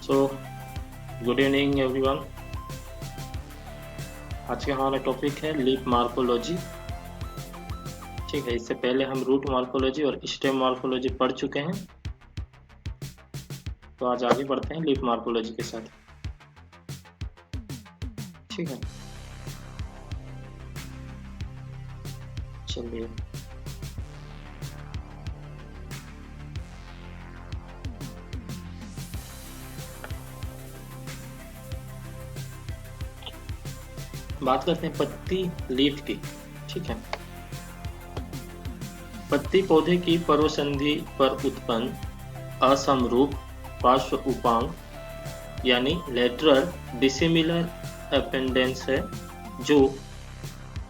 So good evening everyone. आज का हमारा टॉपिक है लीफ मार्फोलॉजी। ठीक है, इससे पहले हम रूट मार्फोलॉजी और स्टेम मार्फोलॉजी पढ़ चुके हैं, तो आज आगे बढ़ते हैं लीफ मार्फोलॉजी के साथ। ठीक है, चलिए बात करते हैं पत्ती लीफ की। ठीक है, पत्ती पौधे की पर्वसंधि पर उत्पन्न असमरूप पार्श्व उपांग यानी लेटरल डिसिमिलर अपेंडेंस है, जो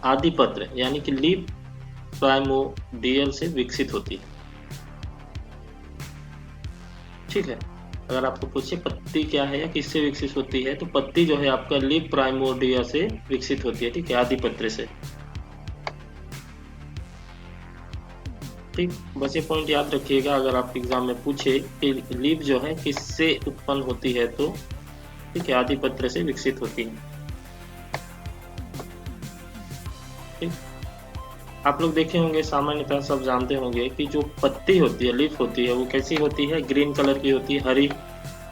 आदिपत्र यानी कि लीफ प्राइमोर्डियल से विकसित होती है। ठीक है, अगर आपको पूछे पत्ती क्या है या किससे विकसित होती है, तो पत्ती जो है आपका लीफ प्राइमोर्डिया से विकसित होती है। ठीक है, आदिपत्र से। ठीक, बस ये पॉइंट याद रखिएगा, अगर आप एग्जाम में पूछे कि लीफ जो है किससे उत्पन्न होती है, तो ठीक है, आदिपत्र से विकसित होती है। ठीक, आप लोग देखे होंगे, सामान्यतः सब जानते होंगे कि जो पत्ती होती है, लीफ होती है, वो कैसी होती है? ग्रीन कलर की होती है, हरी।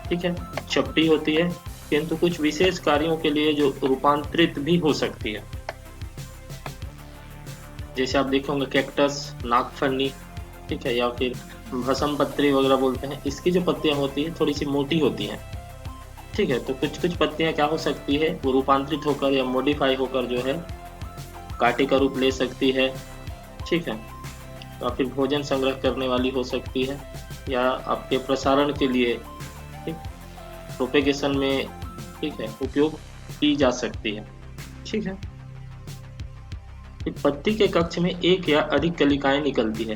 ठीक है, चपटी होती है, किंतु कुछ विशेष कार्यों के लिए जो रूपांतरित भी हो सकती है। जैसे आप देखे होंगे कैक्टस, नागफनी, ठीक है, या फिर भसम पत्री वगैरह बोलते हैं। इसकी जो पत्तियां होती है थोड़ी सी मोटी होती हैं। ठीक है, तो कुछ कुछ पत्तियां क्या हो सकती है, वो रूपांतरित होकर या मॉडिफाई होकर जो है कांटे का रूप ले सकती है। ठीक है, या फिर भोजन संग्रह करने वाली हो सकती है, या आपके प्रसारण के लिए, ठीक, प्रोपेगेशन में, ठीक है, उपयोग की जा सकती है। ठीक है, पत्ती के कक्ष में एक या अधिक कलिकाएं निकलती है।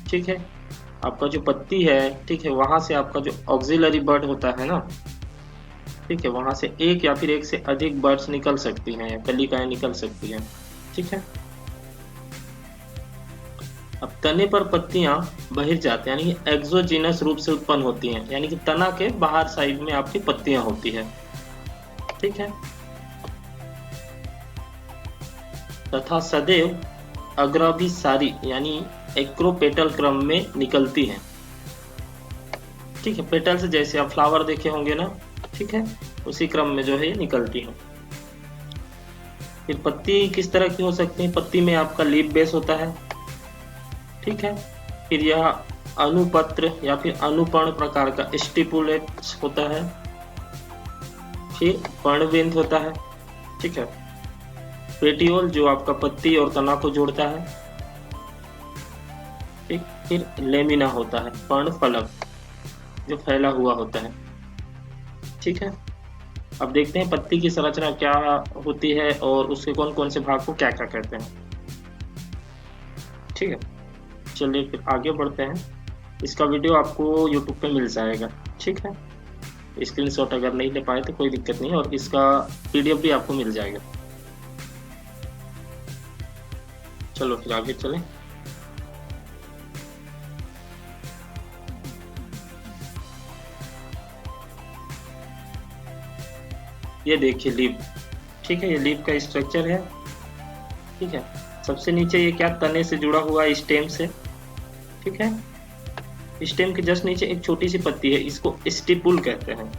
ठीक है, आपका जो पत्ती है, ठीक है, वहां से आपका जो ऑक्सिलरी बड होता है ना, ठीक है, वहां से एक या फिर एक से अधिक बर्ड्स निकल सकती हैं या कलिकाएं निकल सकती हैं। ठीक है, अब तने पर पत्तियां बहिर्जात यानी एक्सोजीनस रूप से उत्पन्न होती हैं, यानी कि तना के बाहर साइड में आपकी पत्तियां होती है। ठीक है, तथा सदैव अग्राभिसारी यानी एक्रोपेटल क्रम में निकलती है। ठीक है, पेटल से जैसे आप फ्लावर देखे होंगे ना, ठीक है, उसी क्रम में जो है निकलती है। फिर पत्ती किस तरह की हो सकती है? पत्ती में आपका लीफ बेस होता है। ठीक है, फिर यह अनुपत्र या फिर अनुपर्ण प्रकार का स्टिपुलेट्स होता है। फिर पर्णविंद होता है। ठीक है, पेटियोल जो आपका पत्ती और तना को जोड़ता है। ठीक, फिर लेमिना होता है, पर्णफलक जो फैला हुआ होता है। ठीक है, अब देखते हैं पत्ती की संरचना क्या होती है और उसके कौन कौन से भाग को क्या क्या कहते हैं। ठीक है, चलिए फिर आगे बढ़ते हैं। इसका वीडियो आपको YouTube पे मिल जाएगा। ठीक है, स्क्रीनशॉट अगर नहीं ले पाए तो कोई दिक्कत नहीं है, और इसका PDF भी आपको मिल जाएगा। चलो फिर आगे चलें। ये देखिए लीफ। ठीक है, ये लीफ का स्ट्रक्चर है। ठीक है, सबसे नीचे ये क्या, तने से जुड़ा हुआ है स्टेम से। ठीक है, स्टेम के जस्ट नीचे एक छोटी सी पत्ती है, इसको स्टिपुल कहते हैं।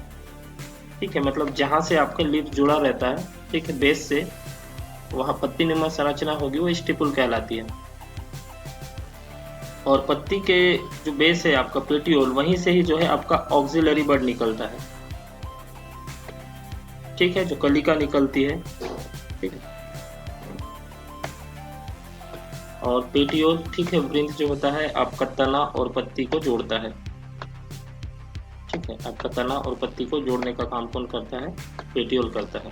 ठीक है, मतलब जहां से आपका लीफ जुड़ा रहता है, ठीक है, बेस से, वहां पत्ती नुमा संरचना होगी, वो स्टिपुल कहलाती है। और पत्ती के जो बेस है आपका पेटियोल, वहीं से ही जो है आपका ऑक्सिलरी बड निकलता है। ठीक है, जो कलिका निकलती है। ठीक है, और पेटियोल, ठीक है, वृंत जो होता है आपका तना और पत्ती को जोड़ता है। ठीक है, आपका तना और पत्ती को जोड़ने का काम कौन करता है? पेटियोल करता है।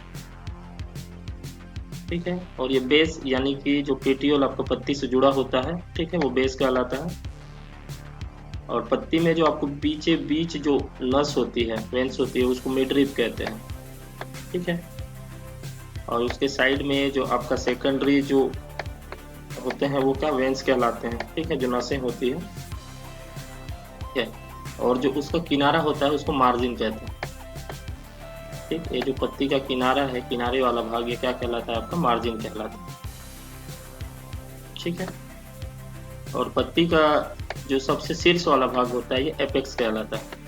ठीक है, और ये बेस यानी कि जो पेटियोल आपका पत्ती से जुड़ा होता है, ठीक है, वो बेस कहलाता है। और पत्ती में जो आपको बीचे बीच जो नस होती है, वेंस होती है, उसको मिडरिप कहते हैं। ठीक है, और उसके साइड में जो आपका सेकेंडरी जो होते हैं वो क्या, वेंस कहलाते हैं। ठीक है, जो नसें होती है। ठीक है, और जो उसका किनारा होता है उसको मार्जिन कहते हैं। ठीक, ये जो पत्ती का किनारा है, किनारे वाला भाग, ये क्या कहलाता है? आपका मार्जिन कहलाता है। ठीक है, और पत्ती का जो सबसे शीर्ष वाला भाग होता है ये एपेक्स कहलाता है।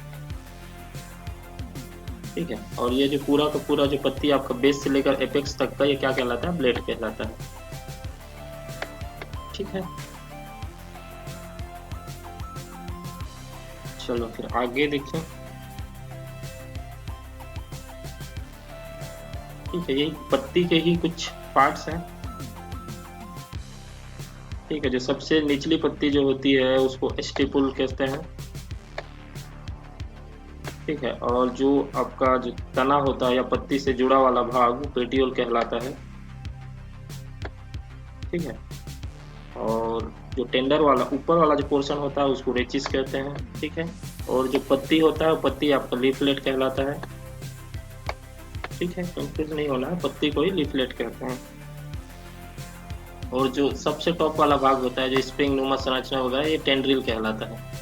ठीक है, और ये जो पूरा का पूरा जो पत्ती आपका बेस से लेकर एपेक्स तक का, ये क्या कहलाता है? ब्लेड कहलाता है। ठीक है, चलो फिर आगे देखें। ठीक है, यही पत्ती के ही कुछ पार्ट्स हैं। ठीक है, जो सबसे निचली पत्ती जो होती है उसको स्टिपुल कहते हैं। ठीक है, और जो आपका जो तना होता है या पत्ती से जुड़ा वाला भाग वो पेटियोल कहलाता है। ठीक है, और जो टेंडर वाला ऊपर वाला जो पोर्शन होता है उसको रेचिस कहते हैं। ठीक है, और जो पत्ती होता है वो पत्ती आपका लीफलेट कहलाता है। ठीक है, कंफ्यूज नहीं होना है, पत्ती को ही लीफलेट कहते हैं। और जो सबसे टॉप वाला भाग होता है जो स्प्रिंग नुमा संरचना वगैरह, ये टेंड्रिल कहलाता है।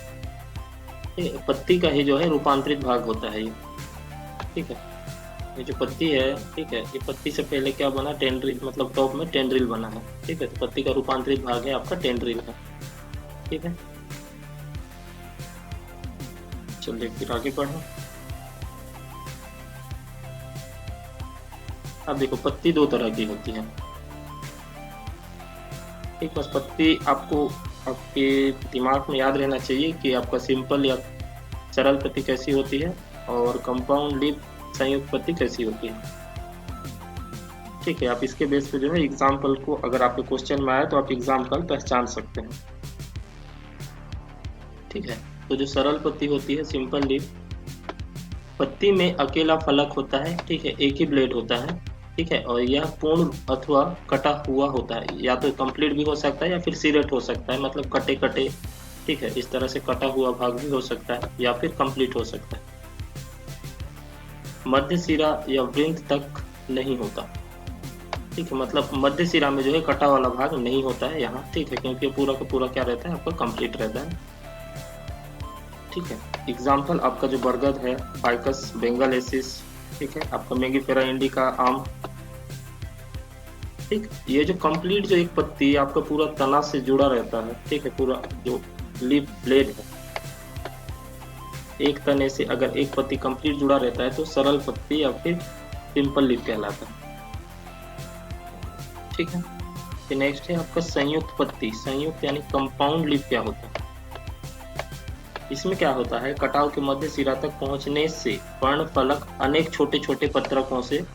ये पत्ती का ही जो है रूपांतरित भाग होता है ये। ठीक है, ये जो पत्ती है, ठीक है, ये पत्ती से पहले क्या बना? टेंड्रिल, मतलब टॉप में टेंड्रिल बना है। ठीक है, तो पत्ती का रूपांतरित भाग है आपका टेंड्रिल है। ठीक है, चलिए फिर आगे बढ़े। अब देखो, पत्ती दो तरह की होती है। ठीक, बस पत्ती आपको आपके दिमाग में याद रहना चाहिए कि आपका सिंपल या सरल पत्ती कैसी होती है और कंपाउंड लीफ संयुक्त पत्ती कैसी होती है। ठीक है, आप इसके बेस पे जो है एग्जाम्पल को, अगर आपके क्वेश्चन में आए तो आप एग्जाम्पल पहचान सकते हैं। ठीक है, तो जो सरल पत्ती होती है, सिंपल लीफ, पत्ती में अकेला फलक होता है। ठीक है, एक ही ब्लेड होता है। ठीक है, और यह पूर्ण अथवा कटा हुआ होता है, या तो कंप्लीट भी हो सकता है या फिर सीरेट हो सकता है, मतलब कटे कटे। ठीक है, इस तरह से कटा हुआ भाग भी हो सकता है या फिर कंप्लीट हो सकता है। मध्य सिरा या वृंत तक नहीं होता। ठीक है, मतलब मध्य सिरा में जो है कटा वाला भाग नहीं होता है यहाँ। ठीक है, क्योंकि पूरा का पूरा क्या रहता है? आपका कंप्लीट रहता है। ठीक है, एग्जाम्पल आपका जो बरगद है, फाइकस बेंगालेसिस। ठीक है, आपका मेंगिफेरा इंडिका आम। ठीक, ये जो कंप्लीट जो एक पत्ती आपका पूरा तना से जुड़ा रहता है। ठीक है, पूरा जो लीफ ब्लेड है, एक तने से अगर एक पत्ती कंप्लीट जुड़ा रहता है तो सरल पत्ती या फिर सिंपल लीफ कहलाता है। ठीक है, फिर नेक्स्ट है आपका संयुक्त पत्ती। संयुक्त यानी कंपाउंड लीफ क्या होता है? इसमें क्या होता है? कटाव के मध्य सिरा तक पहुंचने से पर्ण फलक अनेक छोटे छोटे पत्रकों से,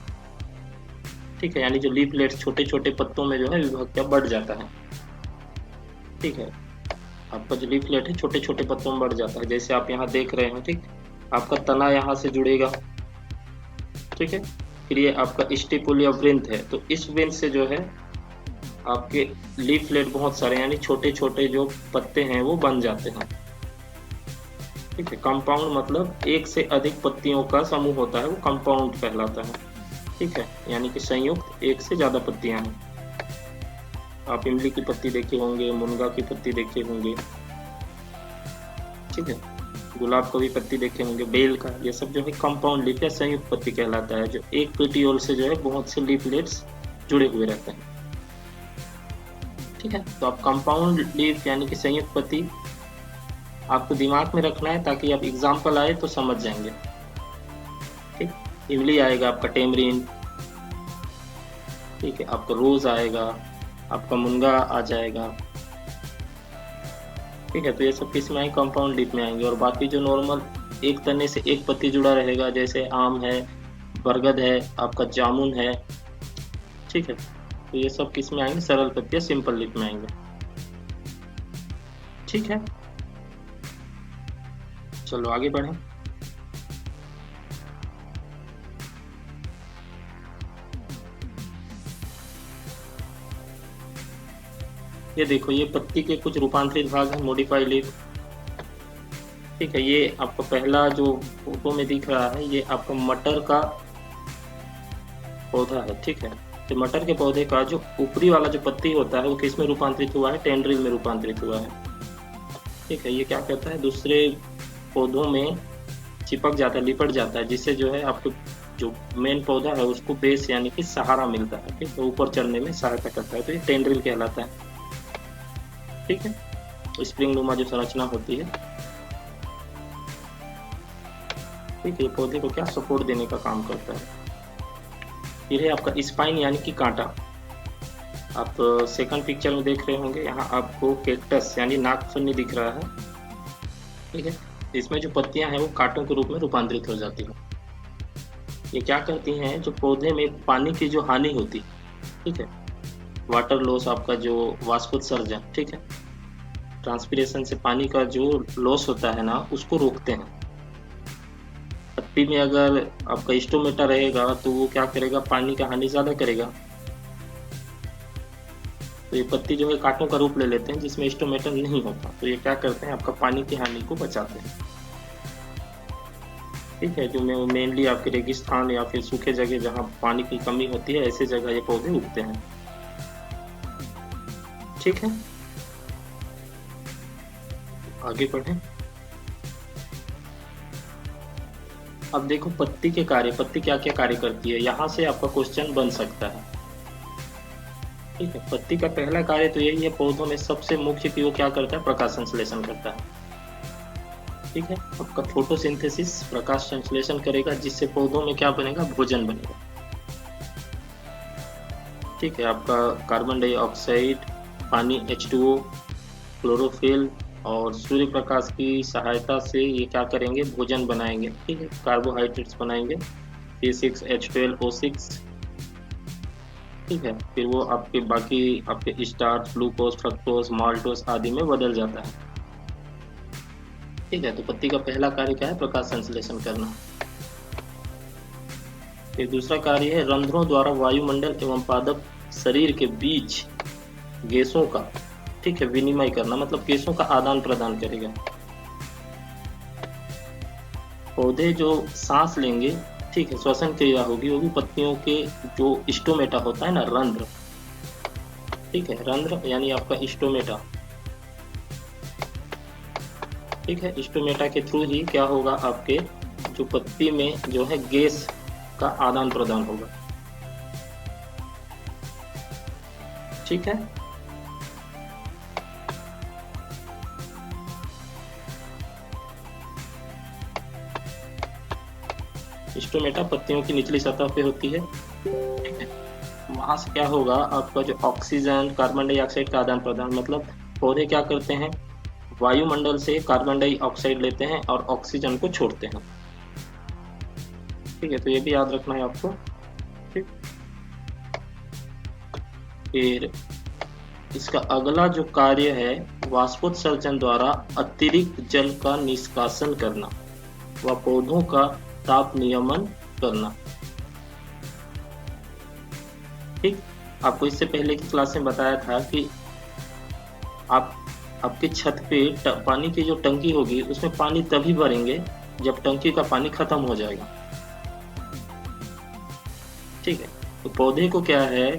ठीक है, यानी जो लीफलेट छोटे छोटे पत्तों में जो है विभक्त बढ़ जाता है। ठीक है, आपका जो लीफलेट है छोटे छोटे पत्तों में बढ़ जाता है, जैसे आप यहाँ देख रहे हैं। ठीक, आपका तना यहाँ से जुड़ेगा। ठीक है, फिर ये आपका स्टिपुल या वृंत है, तो इस वृंत से जो है आपके लीफलेट बहुत सारे यानी छोटे छोटे जो पत्ते हैं वो बन जाते हैं। ठीक है, कंपाउंड मतलब एक से अधिक पत्तियों का समूह होता है, वो कंपाउंड कहलाता है। ठीक है, यानी कि संयुक्त एक से ज्यादा पत्तियां हैं। आप इमली की पत्ती देखे होंगे, मुनगा की पत्ती देखे होंगे। ठीक है, गुलाब का भी पत्ती देखे होंगे, बेल का, ये सब जो है कंपाउंड लीफ या संयुक्त पत्ती कहलाता है, जो एक पेटियोल से जो है बहुत से लीफलेट्स जुड़े हुए रहते हैं। ठीक है, तो आप कंपाउंड लीफ यानी कि संयुक्त पत्ती आपको दिमाग में रखना है ताकि आप एग्जाम्पल आए तो समझ जाएंगे। ठीक, इमली आएगा आपका, टेमरिन। ठीक है, आपका रोज आएगा, आपका मुनगा आ जाएगा। ठीक है, तो ये सब किस में आएंगे? कंपाउंड लीफ में आएंगे। और बाकी जो नॉर्मल एक तने से एक पत्ती जुड़ा रहेगा, जैसे आम है, बरगद है, आपका जामुन है। ठीक है, तो ये सब किस में आएंगे? सरल पत्ती या सिंपल लीफ में आएंगे। ठीक है, चलो आगे बढ़ें। ये देखो, ये पत्ती के कुछ रूपांतरित भाग हैं, मॉडिफाइड लीफ। ठीक है, ये आपका पहला जो फोटो में दिख रहा है, ये आपका मटर का पौधा है। ठीक है, तो मटर के पौधे का जो ऊपरी वाला जो पत्ती होता है वो किस में रूपांतरित हुआ है? टेंड्रिल में रूपांतरित हुआ है। ठीक है, ये क्या कहता है? दूसरे पौधों में चिपक जाता है, लिपट जाता है, जिससे जो है आपको जो मेन पौधा है उसको बेस यानी कि सहारा मिलता है, ठीक है, ऊपर चढ़ने में सहायता करता है, तो ये टेंड्रिल कहलाता है। ठीक है, स्प्रिंग नुमा जो संरचना होती है, ठीक है, पौधे को क्या सपोर्ट देने का काम करता है। फिर है आपका स्पाइन यानी कि कांटा। आप सेकंड पिक्चर में देख रहे होंगे, यहाँ आपको कैक्टस यानी नागफनी दिख रहा है, ठीक है, इसमें जो पत्तियां हैं वो कांटों के रूप में रूपांतरित हो जाती हैं। ये क्या करती हैं, जो पौधे में पानी की जो हानि होती है, ठीक है, वाटर लॉस, आपका जो वाष्पोत्सर्जन, ठीक है, ट्रांसपीरेशन से पानी का जो लॉस होता है ना, उसको रोकते हैं। पत्ती में अगर आपका स्टोमेटा रहेगा तो वो क्या करेगा, पानी का हानि ज्यादा करेगा, तो ये पत्ती जो है कांटों का रूप ले लेते हैं जिसमें स्टोमेटा नहीं होता, तो ये क्या करते हैं, आपका पानी की हानि को बचाते हैं। ठीक है, जो मेनली आपके रेगिस्तान या फिर सूखे जगह जहाँ पानी की कमी होती है, ऐसे जगह ये पौधे उगते हैं। ठीक है, आगे बढ़े। अब देखो पत्ती के कार्य, पत्ती क्या क्या कार्य करती है, यहाँ से आपका क्वेश्चन बन सकता है। ठीक है, पत्ती का पहला कार्य तो यही है पौधों में सबसे मुख्य कि वो क्या करता है, प्रकाश संश्लेषण करता है। ठीक है, आपका फोटोसिंथेसिस प्रकाश संश्लेषण करेगा, जिससे पौधों में क्या बनेगा, भोजन बनेगा। ठीक है, आपका कार्बन डाइऑक्साइड, पानी H2O, क्लोरोफिल और सूर्य प्रकाश की सहायता से ये क्या करेंगे, भोजन बनाएंगे। ठीक है, कार्बोहाइड्रेट्स बनाएंगे, C6H12O6। ठीक है, फिर वो आपके बाकी आपके स्टार्च, ग्लूकोज, फ्रक्टोज, माल्टोज आदि में बदल जाता है। ठीक है, तो पत्ती का पहला कार्य क्या है, प्रकाश संश्लेषण करना। फिर दूसरा कार्य है रंध्रों द्वारा वायुमंडल एवं पादप शरीर के बीच गैसों का, ठीक है, विनिमय करना, मतलब गैसों का आदान प्रदान करेगा। पौधे जो सांस लेंगे, ठीक है, श्वसन क्रिया होगी, वो भी पत्तियों के जो स्टोमेटा होता है ना, रंध्र, ठीक है, रंध्र यानी आपका स्टोमेटा, ठीक है, स्टोमेटा के थ्रू ही क्या होगा, आपके जो पत्ती में जो है गैस का आदान प्रदान होगा। ठीक है, स्टोमेटा पत्तियों की निचली सतह पे होती है। ठीक है, वहां से क्या होगा, आपका जो ऑक्सीजन, कार्बन डाइऑक्साइड का आदान प्रदान, मतलब पौधे क्या करते हैं, वायुमंडल से कार्बन डाइऑक्साइड लेते हैं और ऑक्सीजन को छोड़ते हैं। ठीक है, तो ये भी याद रखना है आपको। ठीक, फिर इसका अगला जो कार्य है, वाष्पोत्सर्जन द्वारा अतिरिक्त जल का निष्कासन करना व पौधों का ताप नियमन करना। ठीक, आपको इससे पहले की क्लास में बताया था कि आपके छत पे पानी की जो टंकी होगी उसमें पानी तभी भरेंगे जब टंकी का पानी खत्म हो जाएगा। ठीक है, तो पौधे को क्या है,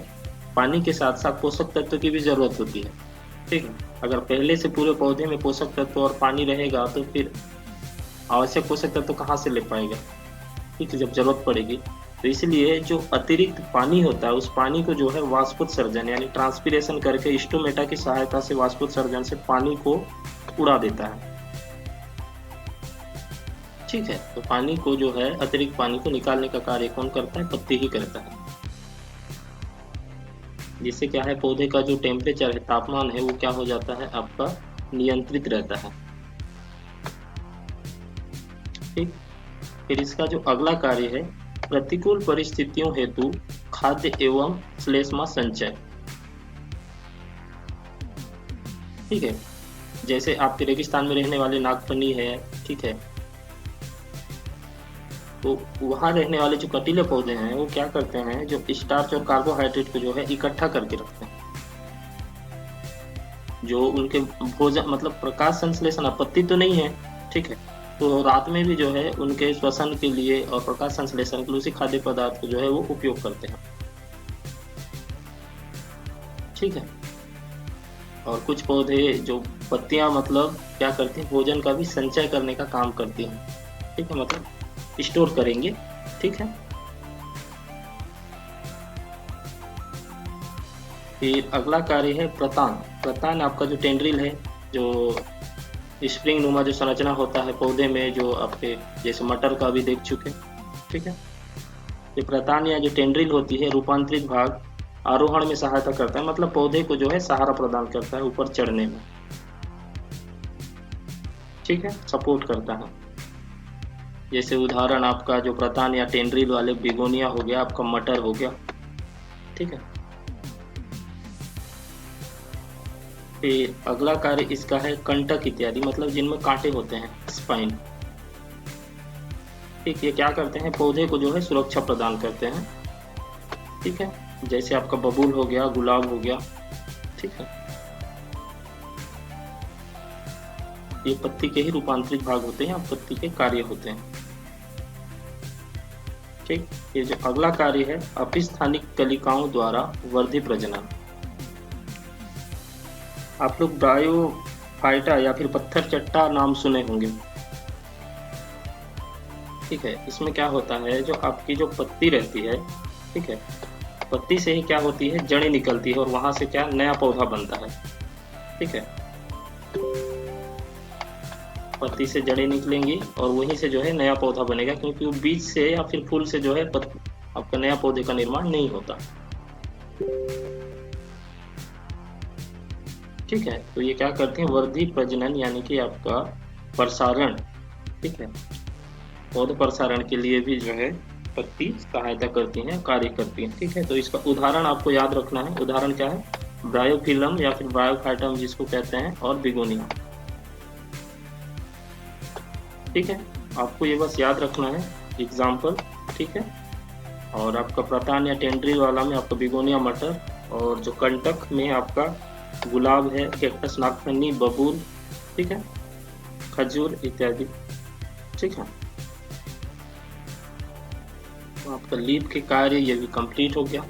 पानी के साथ साथ पोषक तत्व की भी जरूरत होती है। ठीक है, अगर पहले से पूरे पौधे में पोषक तत्व और पानी रहेगा तो फिर आवश्यक पोषक तत्व कहाँ से ले पाएगा, ठीक है, जब जरूरत पड़ेगी। तो इसलिए जो अतिरिक्त पानी होता है, उस पानी को जो है वाष्पोत्सर्जन यानी ट्रांसपीरेशन करके स्टोमेटा की सहायता से वाष्पोत्सर्जन से पानी को उड़ा देता है। ठीक है, तो पानी को जो है, अतिरिक्त पानी को निकालने का कार्य कौन करता है, पत्ती ही करता है। जिससे क्या है, पौधे का जो टेम्परेचर है, तापमान है, वो क्या हो जाता है, आपका नियंत्रित रहता है। ठीक, फिर इसका जो अगला कार्य है, प्रतिकूल परिस्थितियों हेतु खाद्य एवं श्लेष्मा संचय। ठीक है, जैसे आपके रेगिस्तान में रहने वाले नागफनी है, ठीक है, तो वहां रहने वाले जो कटीले पौधे हैं वो क्या करते हैं, जो स्टार्च और कार्बोहाइड्रेट को जो है इकट्ठा करके रखते हैं, जो उनके भोजन, मतलब प्रकाश संश्लेषण आपत्ति तो नहीं है। ठीक है, तो रात में भी जो है उनके श्वसन के लिए और प्रकाश संश्लेषण के लिए उसी खाद्य पदार्थ को जो है वो उपयोग करते हैं। ठीक है, और कुछ पौधे जो पत्तियां मतलब क्या करती हैं, भोजन का भी संचय करने का काम करती हैं। ठीक है, मतलब स्टोर करेंगे। ठीक है, फिर अगला कार्य है प्रतान। प्रतान आपका जो टेंड्रिल है, जो स्प्रिंग नुमा जो संरचना होता है पौधे में, जो आपके जैसे मटर का भी देख चुके। ठीक है, ये प्रतान या जो टेंड्रिल होती है, रूपांतरित भाग आरोहण में सहायता करता है, मतलब पौधे को जो है सहारा प्रदान करता है ऊपर चढ़ने में। ठीक है, सपोर्ट करता है। जैसे उदाहरण आपका जो प्रतान या टेंड्रिल वाले बिगोनिया हो गया, आपका मटर हो गया। ठीक है, फिर अगला कार्य इसका है कंटक इत्यादि, मतलब जिनमें कांटे होते हैं, स्पाइन। ठीक, ये क्या करते हैं, पौधे को जो है सुरक्षा प्रदान करते हैं। ठीक है, जैसे आपका बबूल हो गया, गुलाब हो गया। ठीक है, ये पत्ती के ही रूपांतरित भाग होते हैं, पत्ती के कार्य होते हैं। ठीक, ये जो अगला कार्य है अपिस्थानिक कलिकाओं द्वारा वर्धी प्रजनन। आप लोग ब्रायोफाइटा या फिर पत्थर चट्टा नाम सुने होंगे। ठीक है, इसमें क्या होता है, जो आपकी जो पत्ती रहती है, ठीक है, पत्ती से ही क्या होती है, जड़ें निकलती है और वहां से क्या नया पौधा बनता है। ठीक है, पत्ती से जड़ें निकलेंगी और वहीं से जो है नया पौधा बनेगा, क्योंकि वो बीज से या फिर फूल से जो है आपका नया पौधे का निर्माण नहीं होता। ठीक है, तो ये क्या करते हैं, वर्धी प्रजनन यानी कि आपका प्रसारण। ठीक है, पौध प्रसारण के लिए भी जो है पत्ती सहायता करती हैं, कार्य करती हैं। ठीक है, तो इसका उदाहरण आपको याद रखना है। उदाहरण क्या है, ब्रायोफिलम या फिर ब्रायोफाइटम जिसको कहते हैं, और बिगोनिया। ठीक है, आपको ये बस याद रखना है एग्जाम्पल। ठीक है, और आपका प्रतान या टेंड्रिल वाला में आपका बिगोनिया मटर, और जो कंटक में आपका गुलाब है, कैक्टस नागफनी, बबूल। ठीक है, खजूर इत्यादि। ठीक है, तो आपका लीफ के कार्य ये भी कंप्लीट हो गया।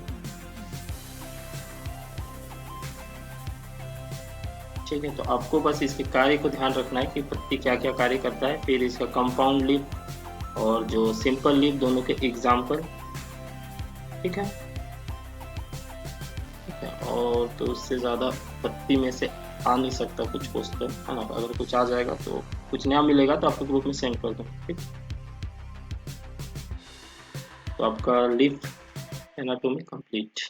ठीक है, तो आपको बस इसके कार्य को ध्यान रखना है कि पत्ती क्या क्या कार्य करता है, फिर इसका कंपाउंड लीफ और जो सिंपल लीफ दोनों के एग्जाम्पल। ठीक है, ठीक है, और तो उससे ज़्यादा पत्ती में से आ नहीं सकता कुछ क्वेश्चन, है ना। अगर कुछ आ जाएगा तो कुछ नया मिलेगा तो आपको ग्रुप में सेंड कर दो। ठीक, तो आपका लीफ एनाटॉमी कंप्लीट।